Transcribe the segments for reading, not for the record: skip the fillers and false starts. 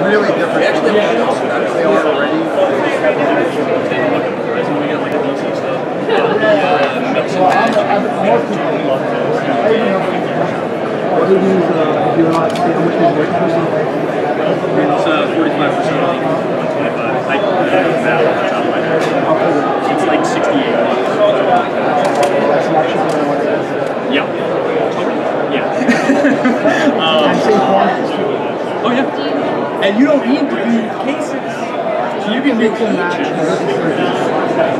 really different. Actually, they are already. We got like a DC stuff. It's 45% off, 125. I don't have that on the top of my head. It's like 68. Yeah. Yeah. Oh yeah. And you don't need to do cases. So you can make them match.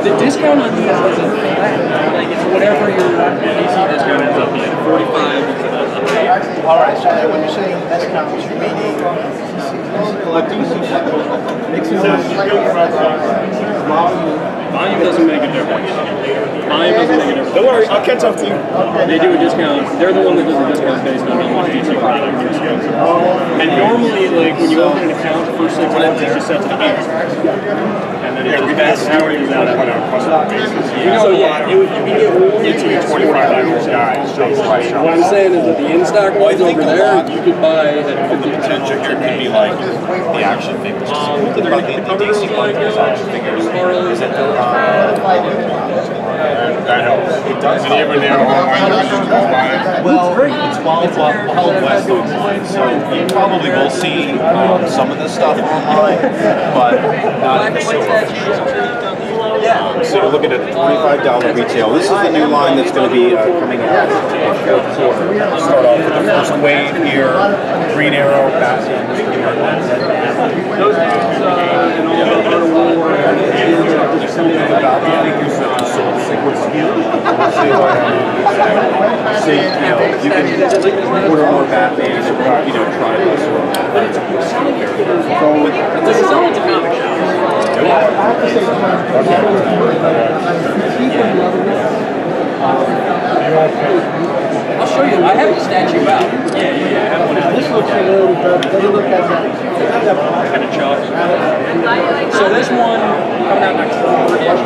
The discount on these isn't flat. Like it's whatever your DC discount ends up being. 45 is the high. Alright, so when you're saying discounts, you mean volume doesn't make a difference. Volume doesn't make a difference. Don't worry, I'll catch up to you. They do a discount. They're the one that does the discount based on how much DC product is. And normally, like when you open an account, the first 6 months it's just set to the highest. And then it just averages out on a customer basis. So yeah, you can get into a $25 guy. What I'm saying is that the in-stock ones over there, you could buy at 50%. Here could be like the action figures. About the DC Collectibles action figures. Is it that helps. It does. Did you ever narrow online? Well, it's Wild West online, so you probably will see some of this stuff online, but not in the store. Yeah, so we're looking at $25 retail. This is the new line that's going to be coming out in the fourth quarter. We'll start off with the first wave here, Green Arrow, Batman. Those games and all the Art of War you can order more Batman and try this one. This is all a comic shop. I'll show you. I have a statue out. Yeah, I have one out. this looks a little bit, Kind of chalk. So this one coming out next October-ish.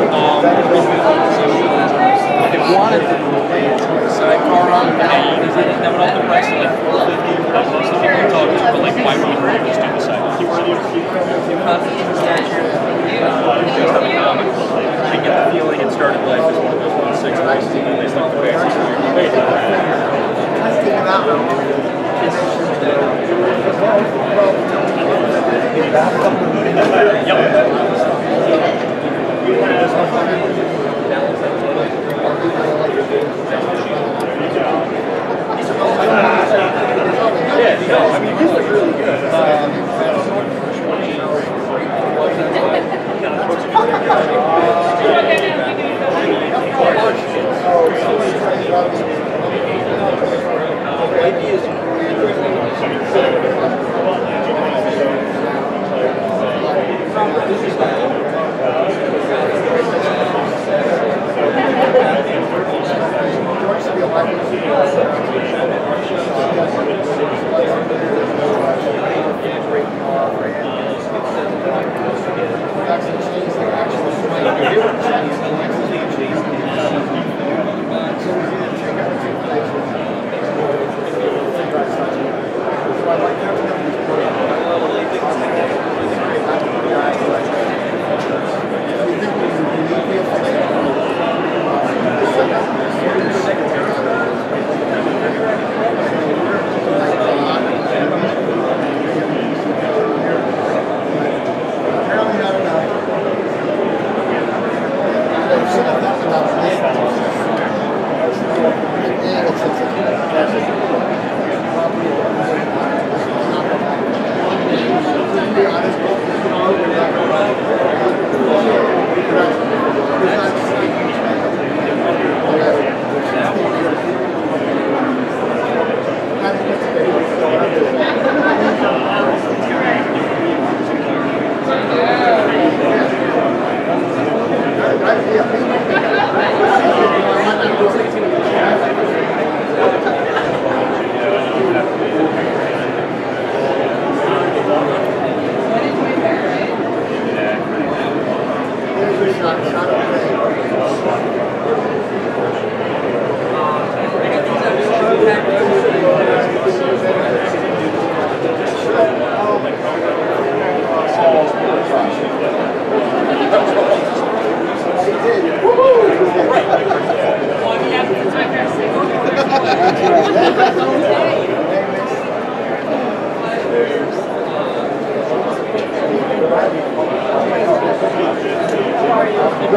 If you wanted the sidecar on the name, that would also price it like $450. Most of the people talk to, but like, why wouldn't you just do the sidecar? I get the feeling it started life as one of those 1/6 races, and then they stuck the bases in your face. Yeah, no, I mean, these look really good.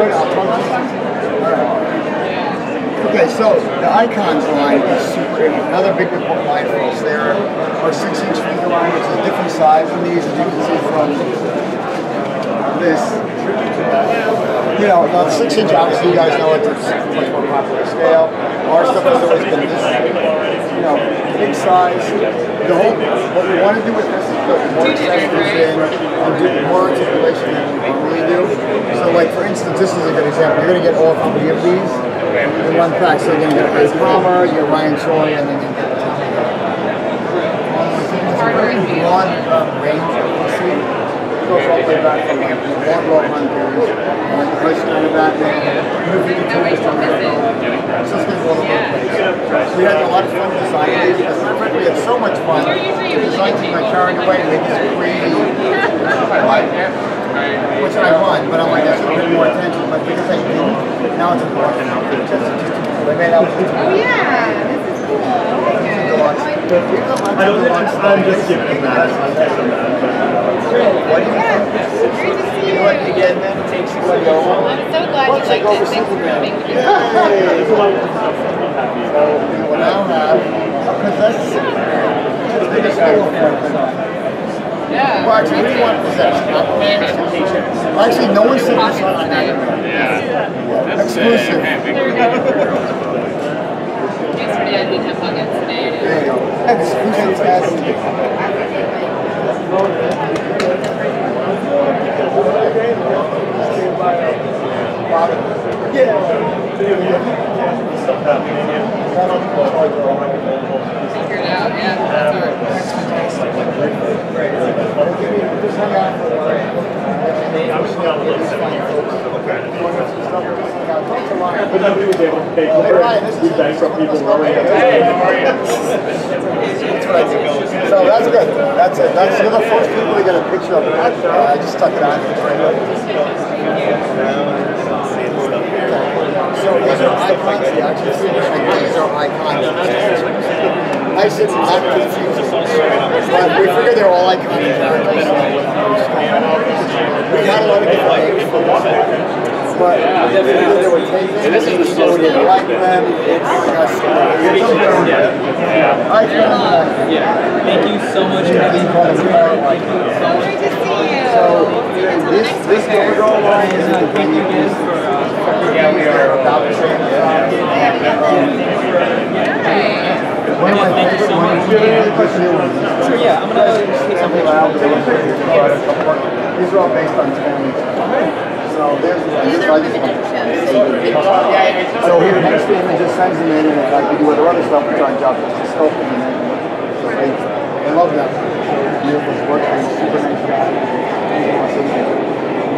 good. I'll talk to you. All right. Okay, so the Icons line is super. Another big line for us. There are 6-inch figure line, which is a different size from these, as you can see from this. You know, the 6-inch, obviously, you guys know it's a much more popular scale. Our stuff has always been this, you know, big size. The whole, what we want to do with this is put more accessories in and do more articulation than we normally do. So, like, for instance, this is a good example. You're going to get all 3 of these in one pack. So you're going to get a Palmer, you get Ryan Choi, and then you get the it's a very broad range of DC. It goes all the way back from like Wardlow Hunters, Rush kind of Batman, New 52 is from Hero. It's just going to go all over the place. We had a lot of fun designing these because frankly we had so much fun. Designing my carrying away and making this crazy which I run, but I'm like, I should pay more attention, but because I didn't, now it's important now. They made out. Oh yeah, this is cool. I'm just giving that. What do you think? Great to see you. Like again, then it takes you like over. I'm so glad you like this. Thanks for coming. So what I'll have, because that's the biggest Yeah. well, actually, we want possession. Actually, no one said this on Aquaman. Yeah. Exclusive. Thanks for the I didn't have pockets today. There you go. Exclusive as Figure it out, yeah. That's fantastic. But nobody was able to take we thank some people rolling up. Hey, how are you? So that's good. That's it. That's you're the first people to get a picture of it. I just stuck it on. So these are icons. The actual these are icons. I said not confusing. But we figured they're all iconic characters. We got a lot of different names for them. But they were taken. This is the we didn't like them. Thank you so much for having me. So great to see you. So this overall line is the thing you get for we are about the same. One of my favorite ones. Sure, yeah, I'm gonna take something out. These are all based on Tony. So there's so here next to him it just sends them in and like we do with our other stuff we try and drop it to scope them in there. So they love that. Beautiful work, super nice guy.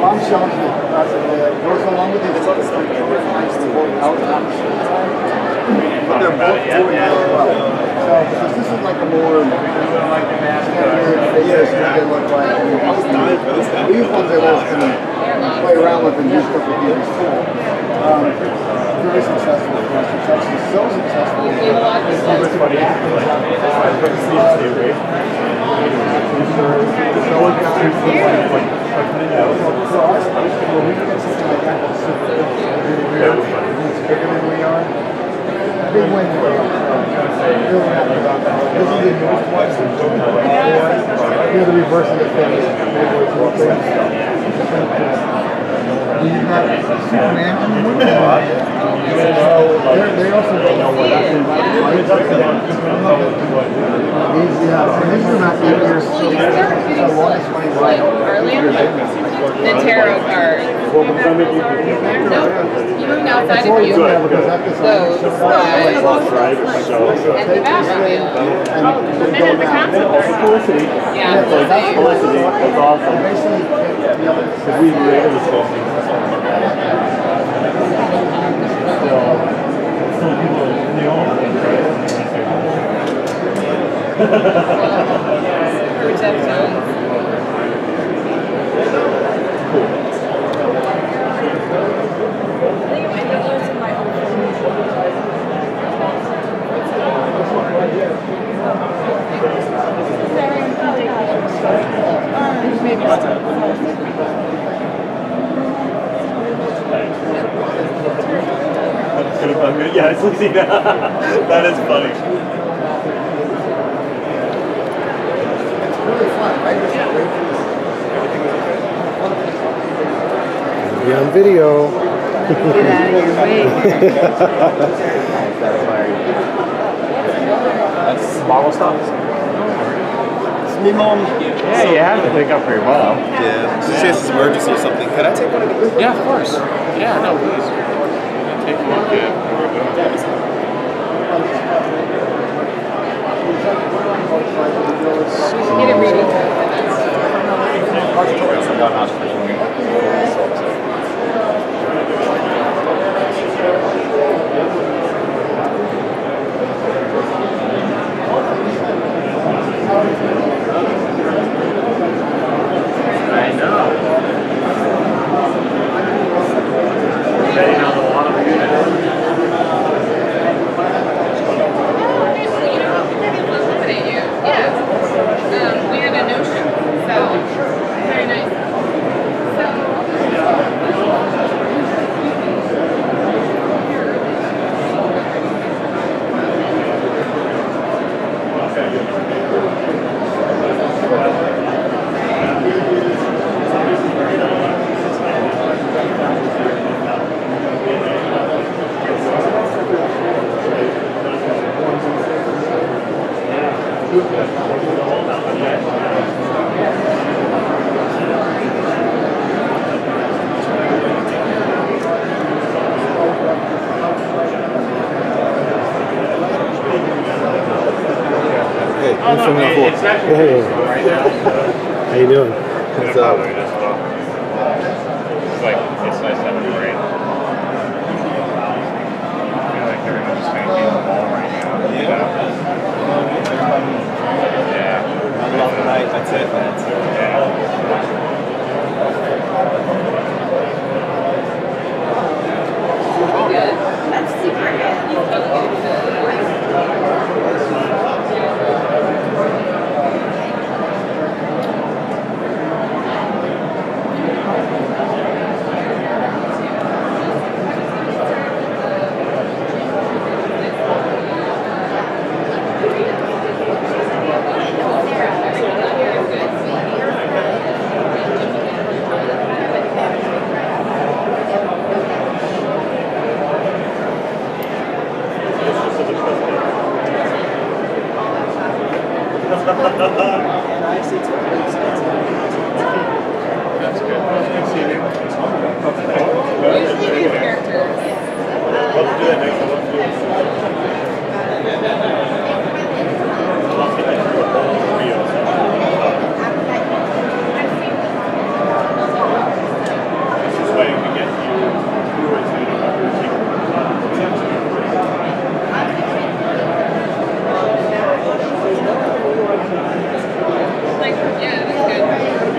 Mom shows me goes along with these other stuff they work out but they're both doing it as well. So because this is like a more standard figures that they look like. These ones they love to play around with and do stuff with these cool. Very successful for us. It's actually so successful. Big win for us. Really happy about that. This is the newest one. You're the reverse of the finish. You got Superman and Wonder Woman. They also don't know what that's in. These are not 8 years. So one is 21. The tarot cards. Nope. You moved outside of you. Those slides. And the Batmobile. And then the concept art. Yeah. That's publicity. That's awesome. Because we were able to sell things. Some people, they all have things, right? Maybe. Yeah, it's Lucy. That is funny. It's really fun, right? Be on video. Get out of your way. That's bottle stops. It's me, Mom. Yeah, you have to pick up for your mom. Yeah, just in case it's emergency or something. Can I take one of these? Yeah, of course. Yeah, no, please. Take a look at what we're doing. Get it ready. I know. Betting on a lot of units. We had a no-show, so very nice. Hey, Oh, no, it's actually Hey. right now. How you doing? It's probably just well. It's like, it's nice to have a break. I feel like everyone's just making the ball right now. You know? Yeah. Middle of the night, that's it, man. Yeah. That's super That's good. Good seeing you. Usually these characters. Let's do that next time. Let's do it. Let's get that through a whole reel. This way we get you through it so you don't have to take Like, yeah, that's good.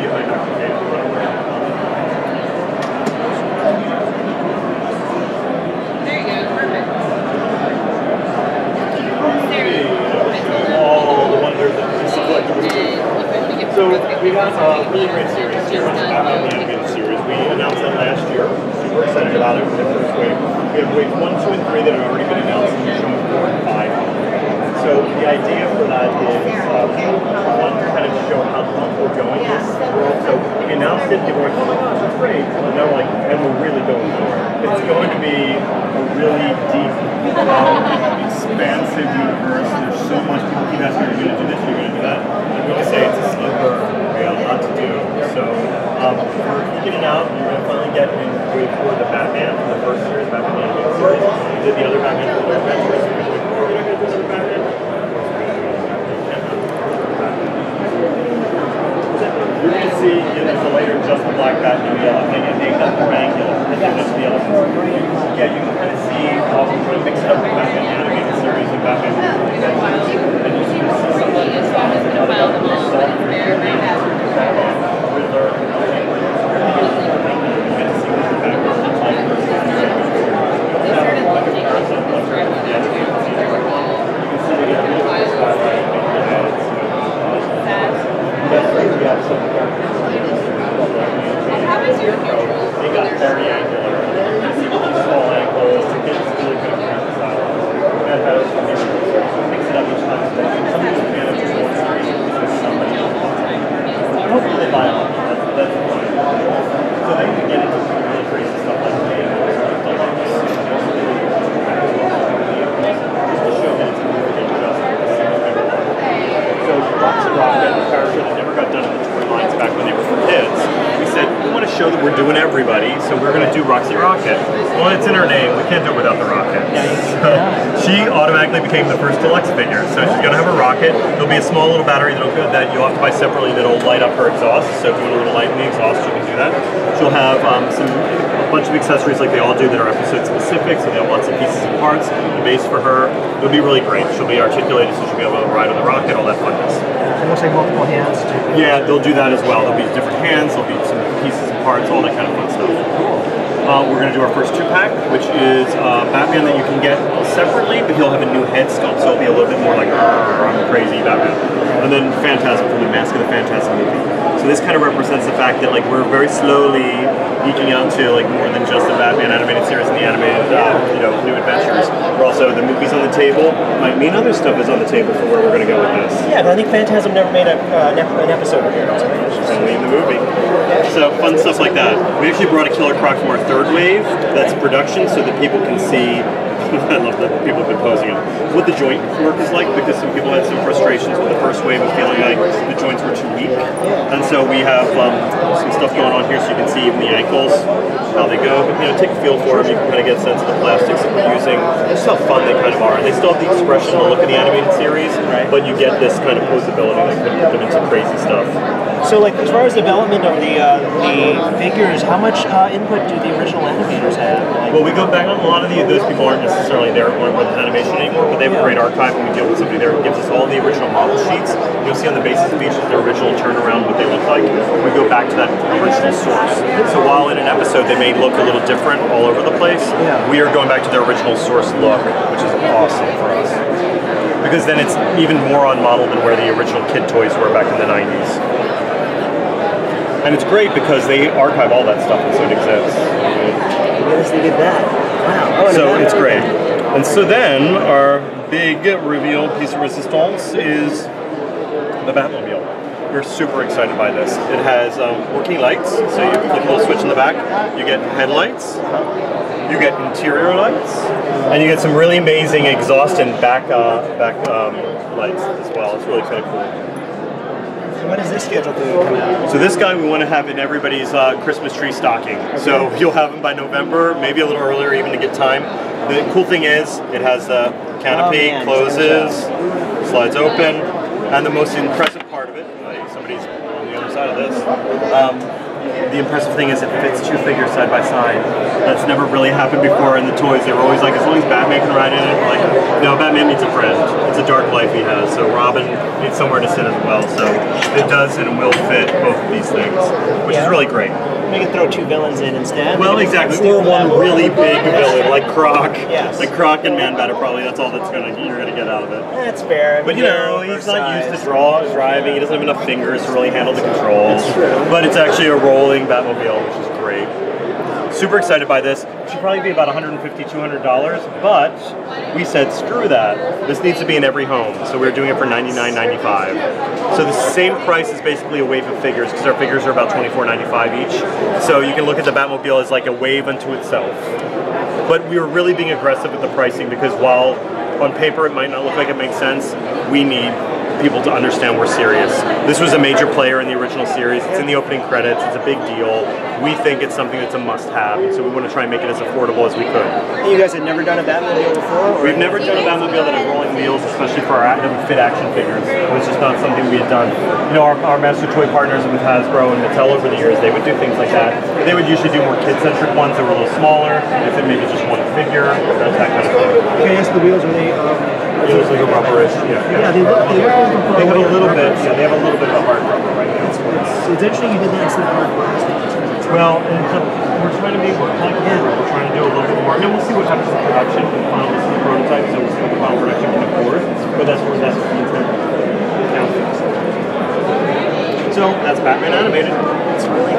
behind our table. There you go, perfect. All the wonders of DC Collectibles. So we got a really great series here on the Batman the Animated Series. We announced that last year. Super excited about it for the first wave. We have waves 1, 2, and 3 that have already been announced, and we're showing 4 and 5. So the idea for that is one, kind of show how the month we're going this world. So we announced it, people were like, oh my gosh, that's great. And now we're like, and we're really going for it. It's going to be a really deep, expansive universe. There's so much. People keep asking, are you going to do this, are you going to do that? I'm going to say it's a slipper. We got a lot to do. So we're kicking it out. You're going to finally get in wave 4 the Batman from the first series, Batman the Animated Series. We did the other Batman for the Adventures. We're going to do another Batman. You're going to see there's a later just the black Batman yellow thing, and named that Dracula. And then there's the other one. Yeah, you can kind of see how we're going to mix it up with Batman the Animated Series and Batman the Adventures. And you see the similar How is your neutral? They got very angular. You see these small ankles. It's really good. that has mix it up each time. Some of the fans just want series because somebody else wants it. And hopefully they buy them. That's the point. So then you can get into some really crazy stuff like Deluxe. Just to show that it's a movie that just so Roxy Rocket, the character that never got done in the toy lines back when they were for kids, we said, we want to show that we're doing everybody, so we're going to do Roxy Rocket. Well, it's in her name, we can't do it without the rocket. So she automatically became the first deluxe figure. So she's going to have a rocket. There'll be a small little battery that you'll have to buy separately that'll light up her exhaust. So if you want a little light in the exhaust, you can do that. She'll have a bunch of accessories like they all do that are episode specific, so they have lots of pieces and parts. The base for her, it'll be really great. She'll be articulated, so she'll be able to ride on the rocket, all that funness. It looks like multiple hands too. Yeah, they'll do that as well. There'll be different hands, there'll be some pieces and parts, all that kind of fun stuff. We're going to do our first 2-pack, which is Batman that you can get separately, but he'll have a new head sculpt, so it'll be a little bit more like, I'm crazy Batman. And then Phantasm from the Mask of the Phantasm movie. So this kind of represents the fact that like we're very slowly geeking out to like more than just the Batman animated series and the animated, new adventures. We're also, the movies on the table might mean other stuff is on the table for where we're going to go with this. Yeah, but I think Phantasm never made an episode of it. It's only in the movie. So fun stuff like that. We actually brought a Killer Croc from our 3rd wave. That's production so that people can see. I love that people have been posing it. What the joint work is like, because some people had some frustrations with the first wave of feeling like the joints were too weak. And so we have some stuff going on here so you can see even the ankles, how they go. But take a feel for them, you can kind of get a sense of the plastics that we're using, just how fun they kind of are. And they still have the expression, the look of the animated series, but you get this kind of posability that can put them into crazy stuff. So, like, as far as development of the figures, how much input do the original animators have? Well, we go back on a lot of those people aren't necessarily there with animation anymore, but they have a great archive, and we deal with somebody there who gives us all the original model sheets. You'll see on the basis of each of the original turnaround what they look like. We go back to that original source. So while in an episode they may look a little different all over the place, we are going back to their original source look, which is awesome for us. Because then it's even more on model than where the original kid toys were back in the 90s. And it's great because they archive all that stuff and so it exists. Yes, they did that. Wow. So it's great. And so then our big reveal piece of resistance is the Batmobile. We're super excited by this. It has working lights, so you click a little switch in the back, you get headlights, you get interior lights, and you get some really amazing exhaust and back lights as well. It's really kind of cool. When is this scheduled to come out? So this guy we want to have in everybody's Christmas tree stocking. Okay. So you'll have him by November, maybe a little earlier even to get time. The cool thing is it has the canopy, closes, slides open, and the most impressive part of it, somebody's on the other side of this, the impressive thing is it fits 2 figures side by side. That's never really happened before in the toys. They were always like, as long as Batman can ride in it, we're like, no, Batman needs a friend. It's a dark life he has, so Robin needs somewhere to sit as well. So it does and will fit both of these things, which is really great. We can throw 2 villains in instead. Well, exactly. Or one really big villain, like Croc. Yes. Like Croc and Man Bat probably that's all that's you're gonna get out of it. That's fair. But he's not used to driving. He doesn't have enough fingers to really handle the controls. That's true. But it's actually a rolling Batmobile, which is great. Super excited by this. It should probably be about $150, $200, but we said screw that. This needs to be in every home, so we're doing it for $99.95. So the same price is basically a wave of figures, because our figures are about $24.95 each. So you can look at the Batmobile as like a wave unto itself. But we were really being aggressive with the pricing because while on paper it might not look like it makes sense, we need people to understand we're serious. This was a major player in the original series. It's in the opening credits. It's a big deal. We think it's something that's a must-have, so we want to try and make it as affordable as we could. You guys had never done a Batmobile before? We've never done a Batmobile that had rolling wheels, especially for our fit action figures. It was just not something we had done. Our master toy partners with Hasbro and Mattel over the years, they would do things like that. But they would usually do more kid-centric ones that were a little smaller, if it maybe just one figure, that kind of thing. Can I ask the wheels, were they... It was like a rubberish, yeah, they look they have a little bit, they have a little bit of a hard rubber right now. It's interesting you did that instead of hard plastic. Well, we're trying to make it like we're trying to do a little bit more. I mean, we'll see what happens in production. Final this is the prototype, so we'll see what the final production can afford. But that's what the intent. So that's Batman animated. It's really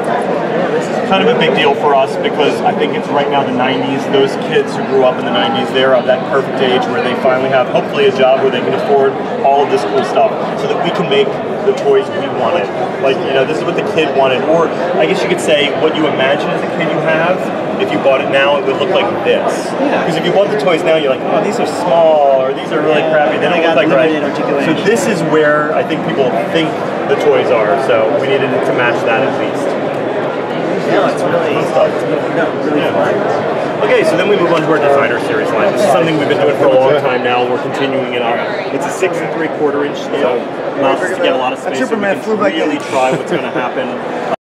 kind of a big deal for us because I think it's right now the 90s. Those kids who grew up in the 90s, they're of that perfect age where they finally have hopefully a job where they can afford all of this cool stuff so that we can make the toys we wanted. Like, you know, this is what the kid wanted. Or I guess you could say what you imagine as a kid you have. If you bought it now, it would look like this. Because if you bought the toys now, you're like, oh, these are small, or these are really crappy. They don't look like right. So this is where I think people think the toys are. So we needed it to match that at least. No, it's really fun. Okay, so then we move on to our designer series line. This is something we've been doing for a long time now. We're continuing it on. It's a 6 3/4 inch scale. Allows us to get a lot of space so we can really try what's going to happen.